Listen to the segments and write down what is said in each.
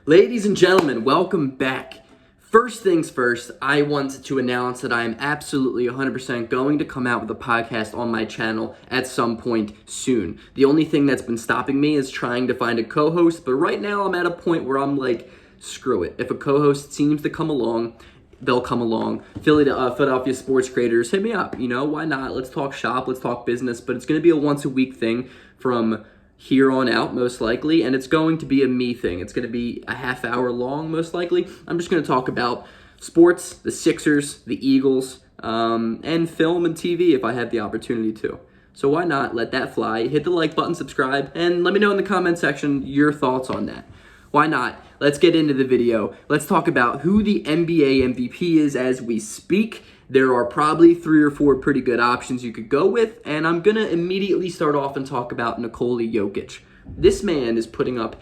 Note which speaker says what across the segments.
Speaker 1: Ladies and gentlemen, welcome back. First things first, I wanted to announce that I am absolutely 100% going to come out with a podcast on my channel at some point soon. The only thing that's been stopping me is trying to find a co-host, but right now I'm at a point where I'm like, screw it. If a co-host seems to come along, they'll come along. Philadelphia sports creators, hit me up. Why not? Let's talk shop, let's talk business, but it's going to be a once-a-week thing from here on out, most likely, and it's going to be a me thing. It's going to be a half hour long, most likely. I'm just going to talk about sports, the Sixers, the Eagles, and film and TV if I have the opportunity to. So why not let that fly? Hit the like button, subscribe, and let me know in the comment section your thoughts on that. Why not? Let's get into the video. Let's talk about who the NBA MVP is as we speak. There are probably 3 or 4 pretty good options you could go with, and I'm going to immediately start off and talk about Nikola Jokic. This man is putting up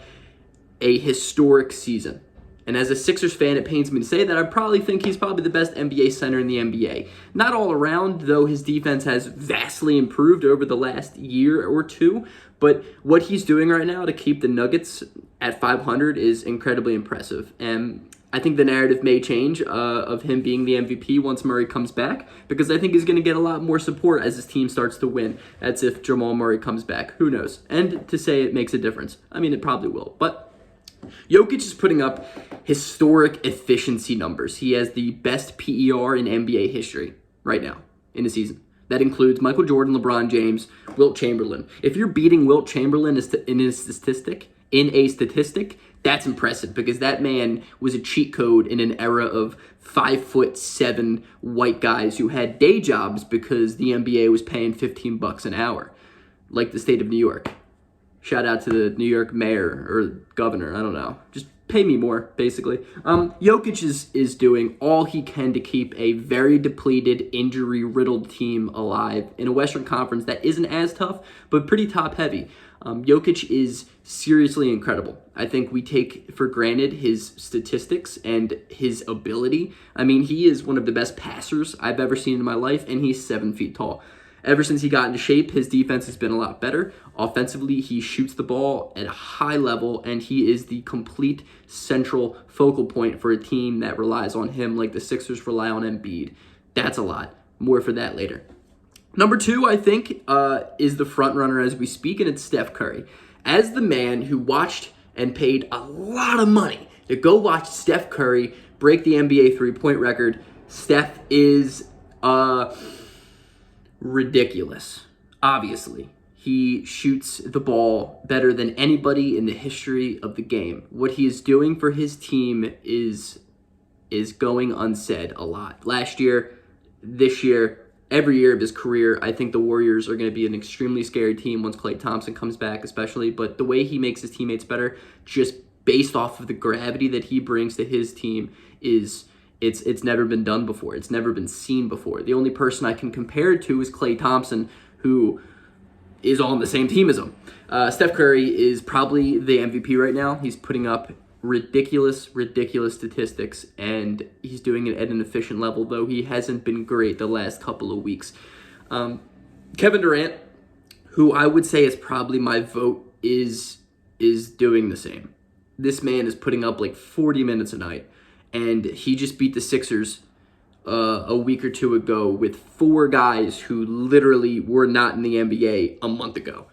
Speaker 1: a historic season. And as a Sixers fan, it pains me to say that I probably think he's probably the best NBA center in the NBA. Not all around, though his defense has vastly improved over the last year or two, but what he's doing right now to keep the Nuggets at 500 is incredibly impressive. And I think the narrative may change of him being the MVP once Murray comes back, because I think he's going to get a lot more support as his team starts to win. That's if Jamal Murray comes back. Who knows? And to say it makes a difference. I mean, it probably will. But Jokic is putting up historic efficiency numbers. He has the best PER in NBA history right now in the season. That includes Michael Jordan, LeBron James, Wilt Chamberlain. If you're beating Wilt Chamberlain in a statistic, that's impressive, because that man was a cheat code in an era of 5'7" white guys who had day jobs because the NBA was paying $15 an hour, like the state of New York. Shout out to the New York mayor or governor, I don't know. Just pay me more, basically. Jokic is doing all he can to keep a very depleted, injury-riddled team alive in a Western Conference that isn't as tough, but pretty top-heavy. Jokic is seriously incredible. I think we take for granted his statistics and his ability. I mean, he is one of the best passers I've ever seen in my life, and he's 7 feet tall. Ever since he got into shape, his defense has been a lot better. Offensively, he shoots the ball at a high level, and he is the complete central focal point for a team that relies on him like the Sixers rely on Embiid. That's a lot. More for that later. Number 2, I think, is the front runner as we speak, and it's Steph Curry. As the man who watched and paid a lot of money to go watch Steph Curry break the NBA three-point record, Steph is ridiculous. Obviously, he shoots the ball better than anybody in the history of the game. What he is doing for his team is going unsaid a lot. Last year, this year, every year of his career, I think the Warriors are going to be an extremely scary team once Klay Thompson comes back, especially. But the way he makes his teammates better, just based off of the gravity that he brings to his team, is it's never been done before. It's never been seen before. The only person I can compare it to is Klay Thompson, who is on the same team as him. Steph Curry is probably the MVP right now. He's putting up ridiculous statistics, and he's doing it at an efficient level, though he hasn't been great the last couple of weeks. Kevin Durant, who I would say is probably my vote, is doing the same. This man is putting up like 40 minutes a night, and he just beat the Sixers a week or two ago with 4 guys who literally were not in the NBA a month ago.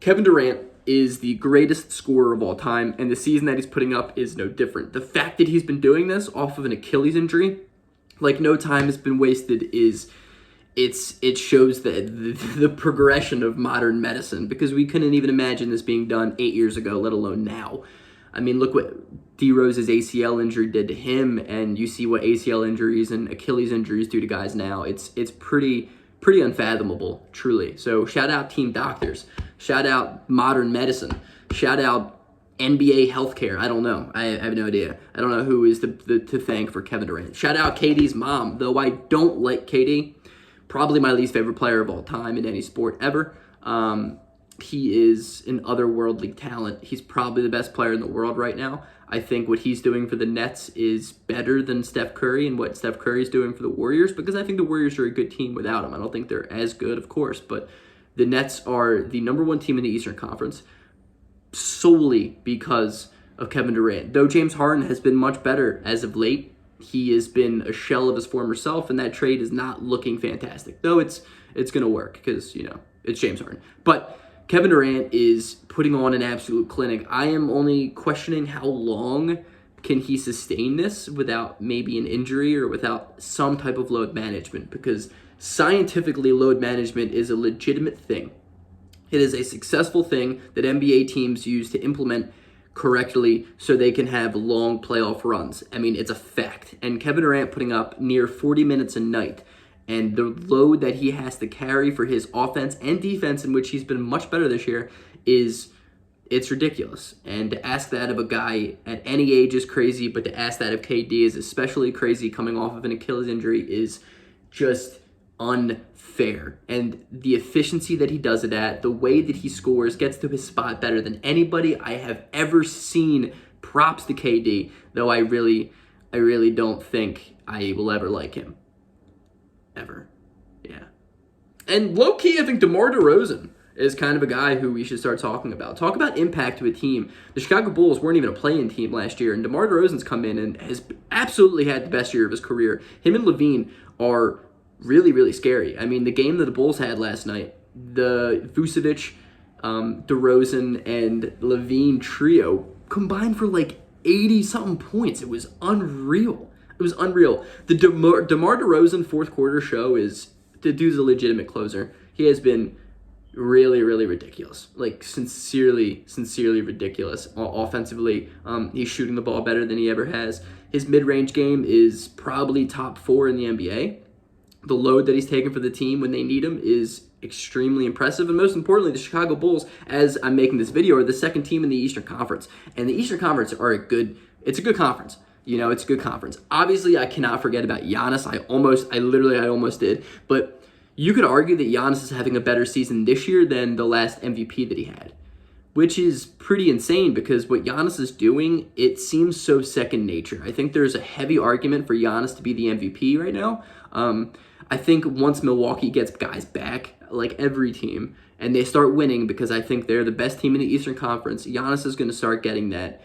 Speaker 1: Kevin Durant is the greatest scorer of all time, and the season that he's putting up is no different. The fact that he's been doing this off of an Achilles injury, like no time has been wasted, it shows the progression of modern medicine, because we couldn't even imagine this being done 8 years ago, let alone now. I mean, look what D Rose's ACL injury did to him, and you see what ACL injuries and Achilles injuries do to guys now. It's pretty unfathomable, truly. So shout out team doctors. Shout out modern medicine. Shout out NBA healthcare. I don't know. I have no idea. I don't know who is to thank for Kevin Durant. Shout out KD's mom, though I don't like KD. Probably my least favorite player of all time in any sport ever. He is an otherworldly talent. He's probably the best player in the world right now. I think what he's doing for the Nets is better than Steph Curry and what Steph Curry is doing for the Warriors, because I think the Warriors are a good team without him. I don't think they're as good, of course, but the Nets are the number 1 team in the Eastern Conference solely because of Kevin Durant. Though James Harden has been much better as of late, he has been a shell of his former self, and that trade is not looking fantastic. Though it's going to work because, it's James Harden. But Kevin Durant is putting on an absolute clinic. I am only questioning how long can he sustain this without maybe an injury or without some type of load management, because scientifically load management is a legitimate thing. It is a successful thing that NBA teams use to implement correctly so they can have long playoff runs. I mean, it's a fact. And Kevin Durant putting up near 40 minutes a night, and the load that he has to carry for his offense and defense, in which he's been much better this year, it's ridiculous. And to ask that of a guy at any age is crazy, but to ask that of KD is especially crazy coming off of an Achilles injury is just unfair. And the efficiency that he does it at, the way that he scores, gets to his spot better than anybody I have ever seen. Props to KD, though I really don't think I will ever like him. Ever. Yeah. And low-key, I think DeMar DeRozan is kind of a guy who we should start talking about. Talk about impact to a team. The Chicago Bulls weren't even a play-in team last year, and DeMar DeRozan's come in and has absolutely had the best year of his career. Him and Levine are really, really scary. I mean, the game that the Bulls had last night, the Vucevic, DeRozan, and Levine trio combined for like 80-something points. It was unreal. It was unreal. The DeMar DeRozan fourth quarter show the dude's a legitimate closer. He has been really, really ridiculous. Like, sincerely ridiculous. Offensively, he's shooting the ball better than he ever has. His mid-range game is probably top 4 in the NBA. The load that he's taken for the team when they need him is extremely impressive. And most importantly, the Chicago Bulls, as I'm making this video, are the second team in the Eastern Conference. And the Eastern Conference it's a good conference. It's a good conference. Obviously, I cannot forget about Giannis. I almost did. But you could argue that Giannis is having a better season this year than the last MVP that he had, which is pretty insane because what Giannis is doing, it seems so second nature. I think there's a heavy argument for Giannis to be the MVP right now. I think once Milwaukee gets guys back, like every team, and they start winning, because I think they're the best team in the Eastern Conference, Giannis is going to start getting that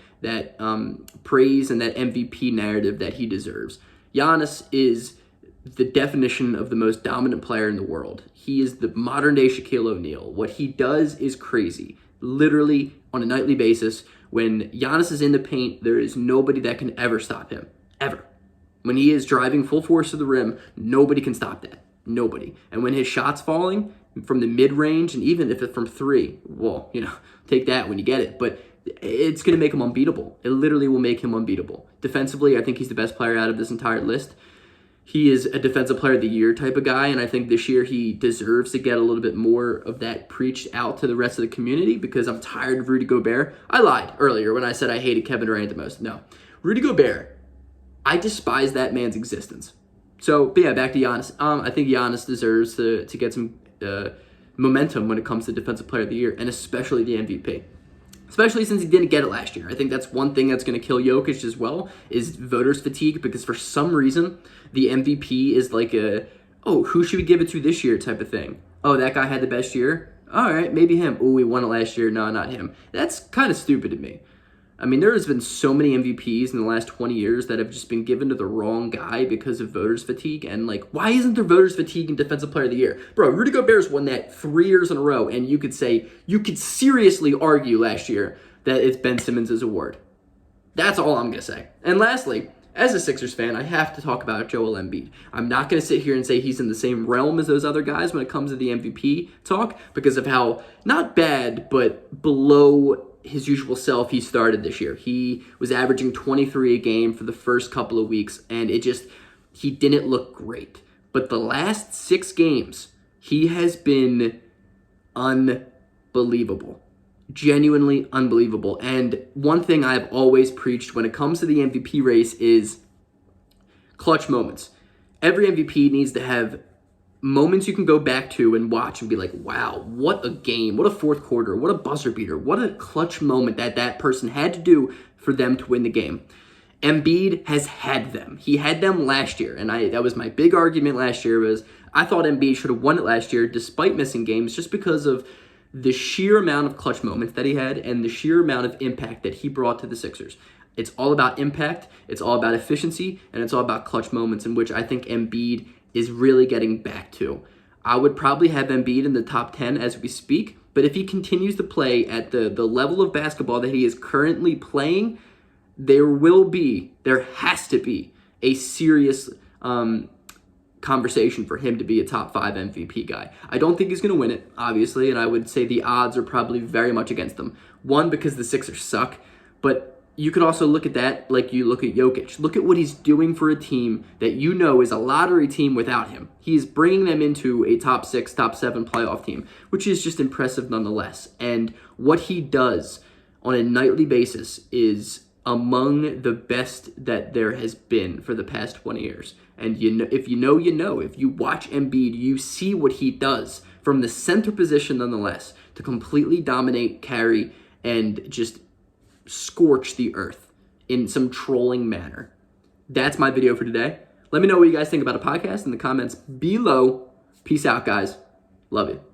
Speaker 1: praise and that MVP narrative that he deserves. Giannis is the definition of the most dominant player in the world. He is the modern-day Shaquille O'Neal. What he does is crazy. Literally, on a nightly basis, when Giannis is in the paint, there is nobody that can ever stop him. Ever. When he is driving full force to the rim, nobody can stop that. Nobody. And when his shot's falling from the mid-range, and even if it's from 3, well, take that when you get it. But it's going to make him unbeatable. It literally will make him unbeatable. Defensively, I think he's the best player out of this entire list. He is a defensive player of the year type of guy, and I think this year he deserves to get a little bit more of that preached out to the rest of the community, because I'm tired of Rudy Gobert. I lied earlier when I said I hated Kevin Durant the most. No. Rudy Gobert, I despise that man's existence. So, but yeah, back to Giannis. I think Giannis deserves to get some momentum when it comes to Defensive Player of the Year, and especially the MVP. Especially since he didn't get it last year. I think that's one thing that's going to kill Jokic as well, is voters fatigue, because for some reason, the MVP is like who should we give it to this year type of thing. Oh, that guy had the best year? All right, maybe him. Oh, he won it last year. No, not him. That's kind of stupid to me. I mean, there has been so many MVPs in the last 20 years that have just been given to the wrong guy because of voters fatigue. And, why isn't there voters fatigue in Defensive Player of the Year? Bro, Rudy Gobert's won that 3 years in a row, and you could seriously argue last year that it's Ben Simmons' award. That's all I'm going to say. And lastly, as a Sixers fan, I have to talk about Joel Embiid. I'm not going to sit here and say he's in the same realm as those other guys when it comes to the MVP talk, because of how, not bad, but below his usual self he started this year. He was averaging 23 a game for the first couple of weeks, and he didn't look great. But the last 6 games, he has been unbelievable. Genuinely unbelievable. And one thing I've always preached when it comes to the MVP race is clutch moments. Every MVP needs to have moments you can go back to and watch and be like, wow, what a game, what a fourth quarter, what a buzzer beater, what a clutch moment that person had to do for them to win the game. Embiid has had them. He had them last year, and that was my big argument last year, was I thought Embiid should have won it last year despite missing games, just because of the sheer amount of clutch moments that he had and the sheer amount of impact that he brought to the Sixers. It's all about impact, it's all about efficiency, and it's all about clutch moments, in which I think Embiid is really getting back to. I would probably have Embiid in the top 10 as we speak, but if he continues to play at the level of basketball that he is currently playing, there has to be a serious conversation for him to be a top 5 MVP guy. I don't think he's going to win it, obviously, and I would say the odds are probably very much against him. One, because the Sixers suck, but you could also look at that like you look at Jokic. Look at what he's doing for a team that you know is a lottery team without him. He's bringing them into a top 6, top 7 playoff team, which is just impressive nonetheless. And what he does on a nightly basis is among the best that there has been for the past 20 years. And if you know, you know. If you watch Embiid, you see what he does from the center position nonetheless to completely dominate, carry, and just scorch the earth in some trolling manner. That's my video for today. Let me know what you guys think about a podcast in the comments below. Peace out, guys. Love you.